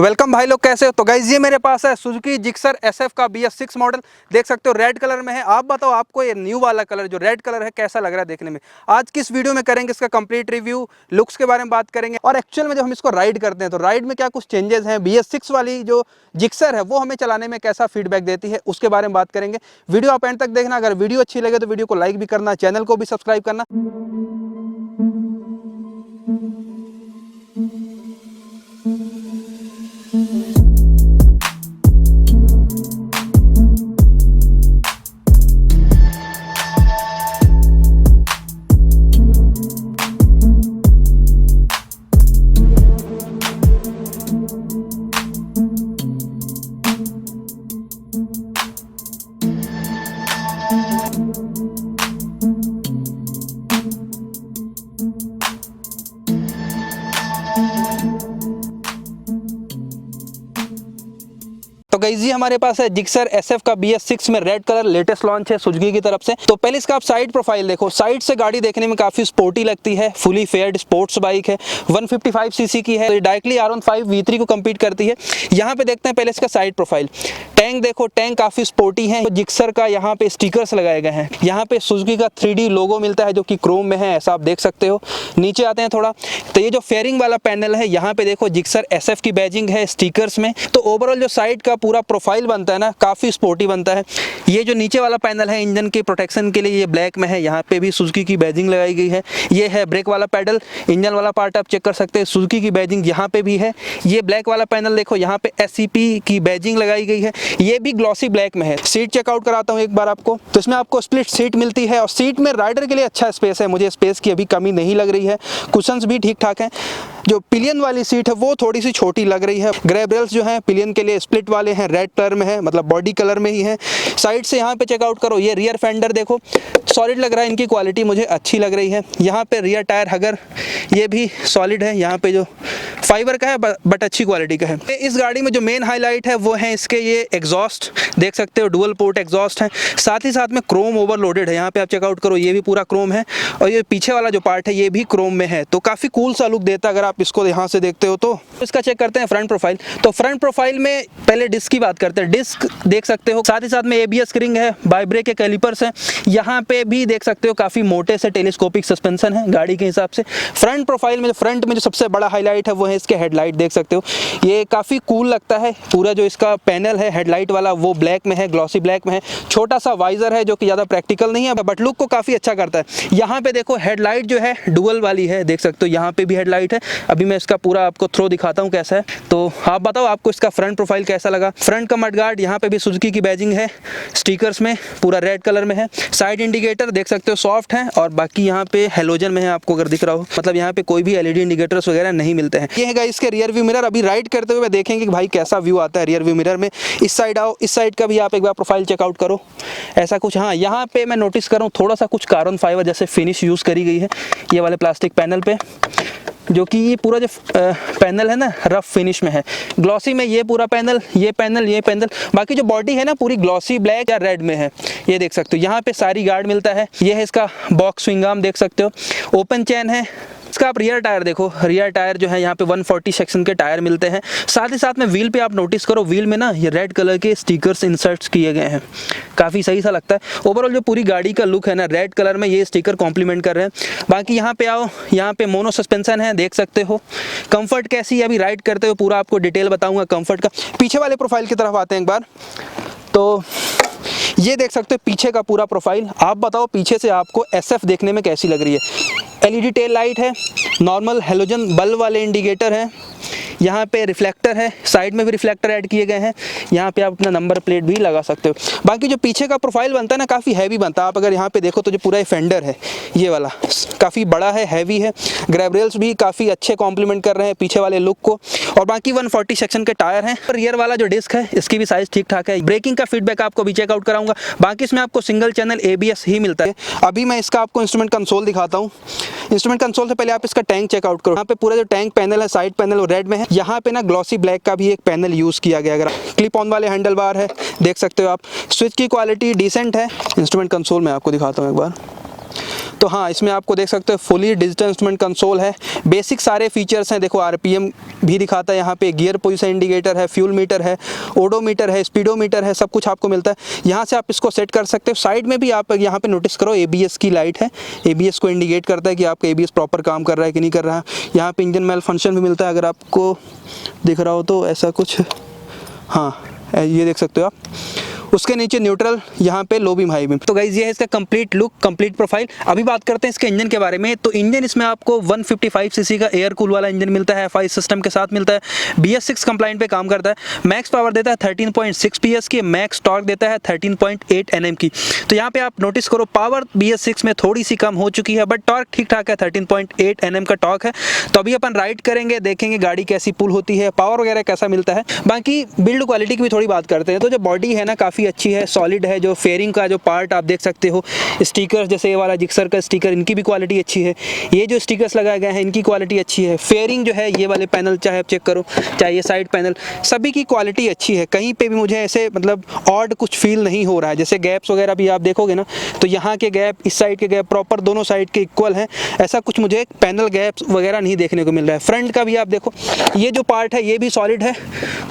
Welcome भाई लोग, कैसे हो? तो गाइज ये मेरे पास है सुजुकी जिक्सर SF का BS6 मॉडल। देख सकते हो रेड कलर में है। आप बताओ आपको ये न्यू वाला कलर जो रेड कलर है कैसा लग रहा है देखने में। आज की इस वीडियो में करेंगे इसका कंप्लीट रिव्यू, लुक्स के बारे में बात करेंगे और एक्चुअल में जब हम इसको राइड करते हैं तो राइड में क्या कुछ चेंजेस हैं, BS6 वाली जो जिक्सर है वो हमें चलाने में कैसा फीडबैक देती है उसके बारे में बात करेंगे। वीडियो आप एंड तक देखना। अगर वीडियो अच्छी लगे तो वीडियो को लाइक भी करना, चैनल को भी सब्सक्राइब करना। तो गाइस ये हमारे पास है जिक्सर SF का BS6 में रेड कलर लेटेस्ट लॉन्च है सुजुकी की तरफ से। तो पहले इसका आप साइड प्रोफाइल देखो। साइड से गाड़ी देखने में काफी स्पोर्टी लगती है, फुली फेयर्ड स्पोर्ट्स बाइक है, 155 सीसी की है, तो डायरेक्टली R15 V3 को कम्पीट करती है। यहाँ पे देखते हैं पहले इसका साइड प्रोफाइल। टैंक देखो, टैंक काफी स्पोर्टी है। जिक्सर का यहाँ पे स्टिकर्स लगाए गए हैं। यहाँ पे सुजुकी का 3D लोगो मिलता है जो कि क्रोम में है, ऐसा आप देख सकते हो। नीचे आते हैं थोड़ा, तो ये जो फेयरिंग वाला पैनल है यहाँ पे देखो जिक्सर SF की बैजिंग है स्टिकर्स में। तो ओवरऑल जो साइड का पूरा प्रोफाइल बनता है ना, काफी स्पोर्टी बनता है। ये जो नीचे वाला पैनल है इंजन के प्रोटेक्शन के लिए, ये ब्लैक में है। यहाँ पे भी सुजुकी की बैजिंग लगाई गई है। ये है ब्रेक वाला पैडल, इंजन वाला पार्ट आप चेक कर सकते हैं, सुजुकी की बैजिंग यहाँ पे भी है। ये ब्लैक वाला पैनल देखो, यहाँ पे SCP की बैजिंग लगाई गई है। ये भी ग्लॉसी ब्लैक में है। सीट चेकआउट कराता हूँ एक बार आपको। तो इसमें आपको स्प्लिट सीट मिलती है और सीट में राइडर के लिए अच्छा स्पेस है। मुझे स्पेस की अभी कमी नहीं लग रही है। कुशन्स भी ठीक ठाक हैं। जो पिलियन वाली सीट है वो थोड़ी सी छोटी लग रही है। ग्रैब रेल्स जो हैं पिलियन के लिए स्प्लिट वाले हैं, रेड कलर में है, मतलब बॉडी कलर में ही है। साइड से यहाँ पे चेकआउट करो, ये रियर फेंडर देखो सॉलिड लग रहा है, इनकी क्वालिटी मुझे अच्छी लग रही है। यहाँ पे रियर टायर हगर ये भी सॉलिड है, यहाँ पे जो फाइबर का है बट अच्छी क्वालिटी का है। इस गाड़ी में जो मेन हाईलाइट है वो है इसके ये एग्जॉस्ट, देख सकते हो डुअल पोर्ट एग्जॉस्ट है। साथ ही साथ में क्रोम ओवरलोडेड है। यहाँ पे आप चेकआउट करो, ये भी पूरा क्रोम है और ये पीछे वाला जो पार्ट है ये भी क्रोम में है। तो काफी कूल सा लुक देता है अगर आप इसको यहाँ से देखते हो तो। इसका चेक करते हैं फ्रंट प्रोफाइल। तो फ्रंट प्रोफाइल में पहले डिस्क की बात करते हैं। डिस्क देख सकते हो, साथ ही साथ में ABS रिंग है, बाइब्रेक के कैलिपर्स हैं। यहाँ पे भी देख सकते हो काफी मोटे से टेलीस्कोपिक सस्पेंशन है गाड़ी के हिसाब से। फ्रंट प्रोफाइल में फ्रंट में जो सबसे बड़ा हाईलाइट है वो है इसके हेडलाइट, देख सकते हो ये काफी कूल लगता है। पूरा जो इसका पैनल है हेडलाइट वाला वो ब्लैक में है, ग्लॉसी ब्लैक में है। छोटा सा वाइजर है जो कि ज्यादा प्रैक्टिकल नहीं है बट लुक को काफी अच्छा करता है। यहाँ पे देखो हेडलाइट जो है डुअल वाली है, देख सकते हो यहाँ पे भी हेडलाइट है। अभी मैं इसका पूरा आपको थ्रो दिखाता हूँ कैसा है। तो आप बताओ आपको इसका फ्रंट प्रोफाइल कैसा लगा। फ्रंट का मडगार्ड यहाँ पे भी सुजुकी की बैजिंग है, स्टिकर्स में पूरा रेड कलर में है। साइड इंडिकेटर देख सकते हो सॉफ्ट है और बाकी यहाँ पे हेलोजन में है, आपको अगर दिख रहा हो, मतलब यहाँ पे कोई भी LED इंडिकेटर्स वगैरह नहीं मिलते हैं। ये है इसके रियर व्यू मिरर। अभी राइड करते हुए देखेंगे कि भाई कैसा व्यू आता है रियर व्यू मिरर में। इस साइड आओ, इस साइड का भी आप एक बार प्रोफाइल चेकआउट करो, ऐसा कुछ। हाँ, यहाँ पे मैं नोटिस कर रहा हूँ थोड़ा सा कुछ कार्बन फाइबर जैसे फिनिश यूज करी गई है ये वाले प्लास्टिक पैनल पे, जो कि ये पूरा जो पैनल है ना रफ फिनिश में है। ग्लॉसी में ये पूरा पैनल, ये पैनल, ये पैनल, बाकी जो बॉडी है ना पूरी ग्लॉसी ब्लैक या रेड में है। ये देख सकते हो यहाँ पे सारी गार्ड मिलता है। ये है इसका बॉक्स स्विंग आर्म, देख सकते हो ओपन चैन है। इसका आप रियर टायर देखो, रियर टायर जो है यहाँ पे 140 सेक्शन के टायर मिलते हैं। साथ ही साथ में व्हील पे आप नोटिस करो, व्हील में ना ये रेड कलर के स्टिकर्स इंसर्ट्स किए गए हैं, काफ़ी सही सा लगता है। ओवरऑल जो पूरी गाड़ी का लुक है ना रेड कलर में ये स्टिकर कॉम्प्लीमेंट कर रहे हैं। बाकी यहाँ पे आओ, यहाँ पे मोनो सस्पेंशन है, देख सकते हो। कंफर्ट कैसी है अभी राइड करते हुए पूरा आपको डिटेल बताऊँगा कंफर्ट का। पीछे वाले प्रोफाइल की तरफ आते हैं एक बार। तो ये देख सकते हो पीछे का पूरा प्रोफाइल। आप बताओ पीछे से आपको SF देखने में कैसी लग रही है। LED टेल लाइट है, नॉर्मल हेलोजन बल्ब वाले इंडिकेटर है, यहाँ पे रिफ्लेक्टर है, साइड में भी रिफ्लेक्टर ऐड किए गए हैं। यहाँ पे आप अपना नंबर प्लेट भी लगा सकते हो। बाकी जो पीछे का प्रोफाइल बनता है ना काफ़ी हैवी बनता है। आप अगर यहाँ पे देखो तो जो पूरा फेंडर है ये वाला काफ़ी बड़ा है, हैवी है। ग्रैब रेल्स भी काफ़ी अच्छे कॉम्प्लीमेंट कर रहे हैं पीछे वाले लुक को। और बाकी 140 सेक्शन के टायर हैं। रियर वाला जो डिस्क है इसकी भी साइज़ ठीक ठाक है। ब्रेकिंग का फीडबैक आपको भी चेकआउट कराऊंगा। बाकी इसमें आपको सिंगल चैनल ABS ही मिलता है। अभी मैं इसका आपको इंस्ट्रूमेंट कंसोल दिखाता हूँ। इंस्ट्रूमेंट कंसोल से पहले आप इसका टैंक चेकआउट करो। यहाँ पे पूरा जो टैंक पैनल है, साइड पैनल वो रेड में है। यहाँ पे ना ग्लॉसी ब्लैक का भी एक पैनल यूज किया गया। अगर क्लिप ऑन वाले हैंडल बार है, देख सकते हो आप। स्विच की क्वालिटी डिसेंट है। इंस्ट्रूमेंट कंसोल में आपको दिखाता हूँ एक बार। तो हाँ, इसमें आपको देख सकते हो फुली डिजिटल इंस्ट्रूमेंट कंसोल है, बेसिक सारे फीचर्स हैं। देखो आरपीएम भी दिखाता है यहाँ पे, गियर पोजीशन इंडिकेटर है, फ्यूल मीटर है, ओडोमीटर है, स्पीडोमीटर है, सब कुछ आपको मिलता है। यहाँ से आप इसको सेट कर सकते हो। साइड में भी आप यहाँ पे नोटिस करो एबीएस की लाइट है, एबीएस को इंडिकेट करता है कि आपका एबीएस प्रॉपर काम कर रहा है कि नहीं कर रहा है। यहाँ पे इंजन मेल फंक्शन भी मिलता है, अगर आपको दिख रहा हो तो ऐसा कुछ, हाँ ये देख सकते हो आप। उसके नीचे न्यूट्रल, यहाँ पे लो बीम हाई बीम। तो गाइज ये है इसका कंप्लीट लुक, कंप्लीट प्रोफाइल। अभी बात करते हैं इसके इंजन के बारे में। तो इंजन इसमें आपको 155 सीसी का एयर कूल वाला इंजन मिलता है, FI सिस्टम के साथ मिलता है, BS6 कंप्लाइंट पे काम करता है। मैक्स पावर देता है 13.6 PS की, मैक्स टॉर्क देता है 13.8 Nm की। तो यहाँ पे आप नोटिस करो पावर BS6 में थोड़ी सी कम हो चुकी है, बट टॉर्क ठीक ठाक है, 13.8 Nm का टॉर्क है। तो अभी अपन राइड करेंगे, देखेंगे गाड़ी कैसी पुल होती है, पावर वगैरह कैसा मिलता है। बाकी बिल्ड क्वालिटी की भी थोड़ी बात करते हैं। तो जो बॉडी है ना काफ़ी अच्छी है, सॉलिड है। जो फेयरिंग का जो पार्ट आप देख सकते हो, स्टिकर्स जैसे ये वाला जिक्सर का स्टिकर, इनकी भी क्वालिटी अच्छी है। ये जो स्टिकर्स लगाए गए हैं इनकी क्वालिटी अच्छी है। फेयरिंग जो है ये वाले पैनल चाहे आप चेक करो, चाहे ये साइड पैनल, सभी की क्वालिटी अच्छी है। कहीं पे भी मुझे ऐसे मतलब ऑड कुछ फील नहीं हो रहा है। जैसे गैप्स वगैरह भी आप देखोगे ना, तो यहाँ के गैप, इस साइड के गैप प्रॉपर दोनों साइड के इक्वल हैं। ऐसा कुछ मुझे पैनल गैप्स वगैरह नहीं देखने को मिल रहा है। फ्रंट का भी आप देखो, ये जो पार्ट है ये भी सॉलिड है।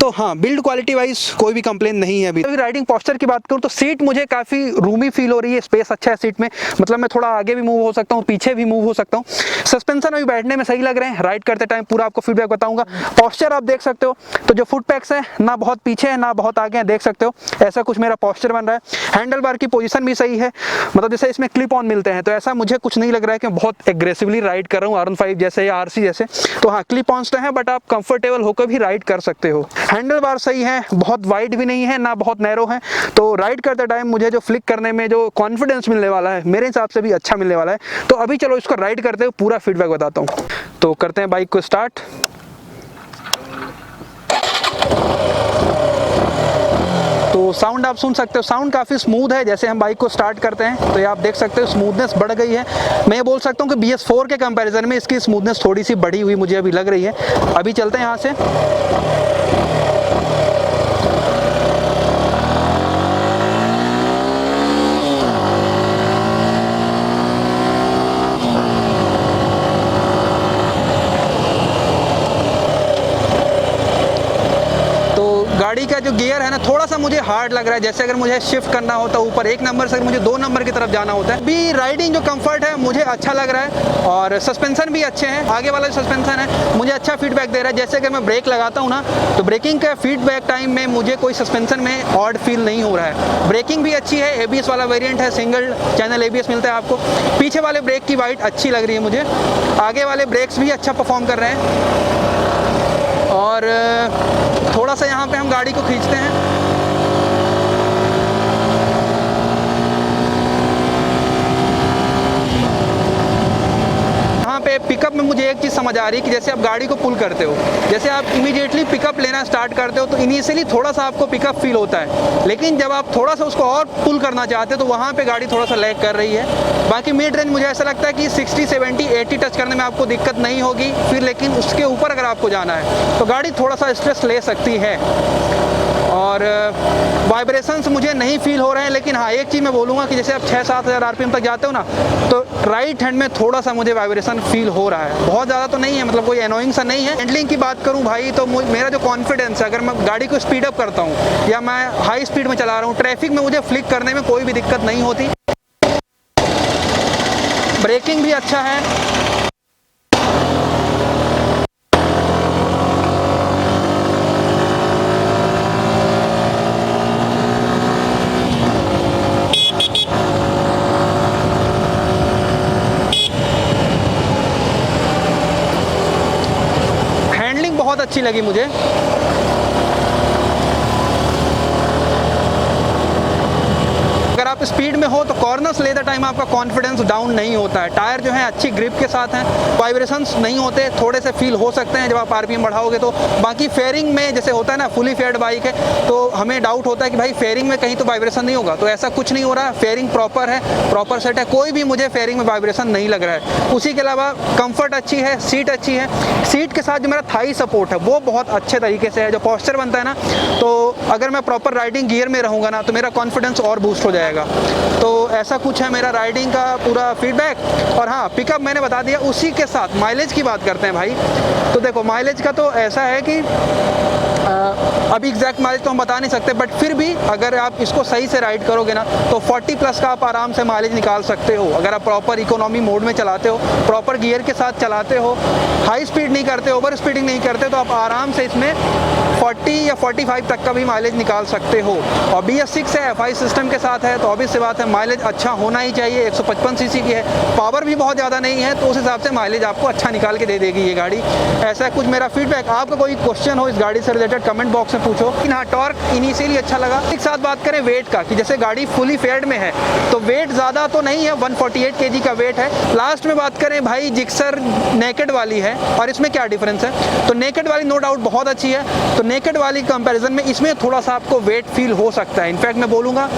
तो हाँ, बिल्ड क्वालिटी वाइज कोई भी कंप्लेन नहीं है। अभी राइडिंग पोस्चर की बात करूँ तो सीट मुझे काफ़ी रूमी फील हो रही है, स्पेस अच्छा है सीट में, मतलब मैं थोड़ा आगे भी मूव हो सकता हूँ, पीछे भी मूव हो सकता हूँ। सस्पेंशन अभी बैठने में सही लग रहे हैं। राइड करते टाइम पूरा आपको फीडबैक बताऊंगा। पोस्चर आप देख सकते हो, तो जो फुट पैक्स है ना बहुत पीछे है ना बहुत आगे हैं, देख सकते हो ऐसा कुछ मेरा पोस्चर बन रहा है। हैंडल बार की पोजीशन भी सही है, मतलब जैसे इसमें क्लिप ऑन मिलते हैं, तो ऐसा मुझे कुछ नहीं लग रहा है कि बहुत एग्रेसिवली राइड कर रहा हूँ R15 जैसे या RC जैसे। तो हाँ, क्लिप ऑन तो है, बट आप कंफर्टेबल होकर भी राइड कर सकते हो। हैंडल बार सही है, बहुत वाइड भी नहीं है ना बहुत नैरो है। तो राइड करते टाइम मुझे जो फ्लिक करने में जो कॉन्फिडेंस मिलने वाला है, मेरे हिसाब से भी अच्छा मिलने वाला है। तो अभी चलो इसको राइड करते हुए पूरा फीडबैक बताता हूँ। तो करते हैं बाइक को स्टार्ट। तो साउंड आप सुन सकते हो, साउंड काफ़ी स्मूथ है। जैसे हम बाइक को स्टार्ट करते हैं तो ये आप देख सकते हो स्मूथनेस बढ़ गई है। मैं बोल सकता हूँ कि BS4 के कंपैरिजन में इसकी स्मूथनेस थोड़ी सी बढ़ी हुई मुझे अभी लग रही है। अभी चलते हैं यहाँ से। गाड़ी का जो गियर है ना थोड़ा सा मुझे हार्ड लग रहा है। जैसे अगर मुझे शिफ्ट करना होता है ऊपर 1 नंबर से अगर मुझे 2 नंबर की तरफ जाना होता है। भी राइडिंग जो कंफर्ट है मुझे अच्छा लग रहा है, और सस्पेंशन भी अच्छे हैं। आगे वाला जो सस्पेंशन है मुझे अच्छा फीडबैक दे रहा है। जैसे अगर मैं ब्रेक लगाता हूँ ना, तो ब्रेकिंग का फीडबैक टाइम में मुझे कोई सस्पेंशन में ऑड फील नहीं हो रहा है। ब्रेकिंग भी अच्छी है, ABS वाला वेरियंट है, सिंगल चैनल ABS मिलता है आपको। पीछे वाले ब्रेक की वाइट अच्छी लग रही है मुझे, आगे वाले ब्रेक्स भी अच्छा परफॉर्म कर रहे हैं। और थोड़ा सा यहाँ पे हम गाड़ी को खींचते हैं। यहाँ पे पिकअप में मुझे एक चीज़ समझ आ रही है कि जैसे आप गाड़ी को पुल करते हो, जैसे आप इमीडिएटली पिकअप लेना स्टार्ट करते हो तो इनिशियली थोड़ा सा आपको पिकअप फील होता है, लेकिन जब आप थोड़ा सा उसको और पुल करना चाहते हो तो वहाँ पे गाड़ी थोड़ा सा लैग कर रही है। बाकी मिड रेंज मुझे ऐसा लगता है कि 60, 70, 80 टच करने में आपको दिक्कत नहीं होगी फिर, लेकिन उसके ऊपर अगर आपको जाना है तो गाड़ी थोड़ा सा स्ट्रेस ले सकती है। और वाइब्रेशंस मुझे नहीं फील हो रहे हैं, लेकिन हाँ एक चीज़ मैं बोलूँगा कि जैसे आप 6-7 हज़ार RPM तक जाते हो ना, तो राइट हैंड में थोड़ा सा मुझे वाइब्रेशन फील हो रहा है। बहुत ज़्यादा तो नहीं है, मतलब कोई एनोइंग सा नहीं है। हैंडलिंग की बात करूँ भाई, तो मेरा जो कॉन्फिडेंस है, अगर मैं गाड़ी को स्पीड अप करता हूँ या मैं हाई स्पीड में चला रहा हूँ, ट्रैफिक में मुझे फ्लिक करने में कोई भी दिक्कत नहीं होती। ब्रेकिंग भी अच्छा है। बहुत अच्छी लगी मुझे। अगर आप स्पीड में हो तो कॉर्नर्स लेते टाइम आपका कॉन्फिडेंस डाउन नहीं होता है। टायर जो है अच्छी ग्रिप के साथ हैं, वाइब्रेशंस नहीं होते, थोड़े से फील हो सकते हैं जब आप RPM बढ़ाओगे तो। बाकी फेयरिंग में जैसे होता है ना, फुली फेयर्ड बाइक है तो हमें डाउट होता है कि भाई फेयरिंग में कहीं तो वाइब्रेशन नहीं होगा, तो ऐसा कुछ नहीं हो रहा। फेयरिंग प्रॉपर है, प्रॉपर सेट है, कोई भी मुझे फेयरिंग में वाइब्रेशन नहीं लग रहा है। उसी के अलावा कंफर्ट अच्छी है, सीट अच्छी है। सीट के साथ जो मेरा थाई सपोर्ट है वो बहुत अच्छे तरीके से है। जो पोस्चर बनता है ना, तो अगर मैं प्रॉपर राइडिंग गियर में रहूँगा ना तो मेरा कॉन्फिडेंस और बूस्ट हो जाएगा। तो ऐसा कुछ है मेरा राइडिंग का पूरा फीडबैक। और हाँ, पिकअप मैंने बता दिया। उसी के साथ माइलेज की बात करते हैं भाई। तो देखो माइलेज का तो ऐसा है कि अभी एग्जैक्ट माइलेज तो हम बता नहीं सकते, बट फिर भी अगर आप इसको सही से राइड करोगे ना तो 40 प्लस का आप आराम से माइलेज निकाल सकते हो। अगर आप प्रॉपर इकोनॉमी मोड में चलाते हो, प्रॉपर गियर के साथ चलाते हो, हाई स्पीड नहीं करते, ओवर स्पीडिंग नहीं करते, तो आप आराम से इसमें 40 या 45 तक का भी माइलेज निकाल सकते हो। और BS6 है, FI सिस्टम के साथ है, तो ऑब्वियस सी बात है माइलेज अच्छा होना ही चाहिए। 155 सीसी की है, पावर भी बहुत ज़्यादा नहीं है, तो उस हिसाब से माइलेज आपको अच्छा निकाल के दे देगी ये गाड़ी। ऐसा कुछ मेरा फीडबैक। आपका कोई क्वेश्चन हो इस गाड़ी से रिलेटेड कमेंट बॉक्स में पूछो। लेकिन हाँ, टॉर्क इनिशियली अच्छा लगा। एक साथ बात करें वेट का, कि जैसे गाड़ी फुली फेयर्ड में है तो वेट ज़्यादा तो नहीं है, 148 kg का वेट है। लास्ट में बात करें भाई, जिक्सर नेकेड वाली है और इसमें क्या डिफरेंस है, तो नेकेड वाली नो डाउट बहुत अच्छी है। तो नेकेड वाली कंपैरिजन में इसमें थोड़ा सा आपको वेट फील हो सकता है। इनफैक्ट मैं बोलूँगा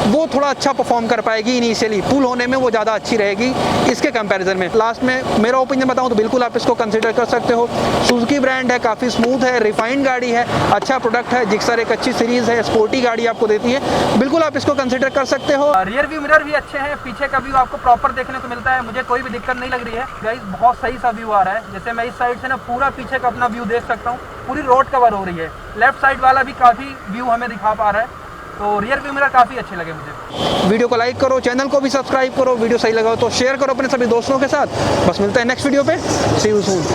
वो थोड़ा अच्छा परफॉर्म कर पाएगी इनिशियली, पुल होने में वो ज़्यादा अच्छी रहेगी इसके कंपैरिजन में। लास्ट में मेरा ओपिनियन बताऊँ तो बिल्कुल आप इसको कंसिडर कर सकते हो। सुजुकी ब्रांड है, काफ़ी स्मूथ है, रिफाइंड गाड़ी है, अच्छा प्रोडक्ट है। जिक्सर एक अच्छी सीरीज़ है, स्पोर्टी गाड़ी आपको देती है, बिल्कुल आप इसको कंसिडर कर सकते हो। रियर व्यू मिरर भी अच्छे हैं, पीछे का व्यू आपको प्रॉपर देखने को मिलता है, मुझे कोई भी दिक्कत नहीं लग रही है गाइस। बहुत सही सा व्यू आ रहा है। जैसे मैं इस साइड से ना पूरा पीछे का अपना व्यू देख सकता हूँ, पूरी रोड कवर हो रही है। लेफ्ट साइड वाला भी काफ़ी व्यू हमें दिखा पा रहा है, तो रियर व्यू मिरर काफ़ी अच्छे लगे मुझे। वीडियो को लाइक करो, चैनल को भी सब्सक्राइब करो, वीडियो सही लगा हो तो शेयर करो अपने सभी दोस्तों के साथ। बस मिलता है नेक्स्ट वीडियो पे। सी यू सून।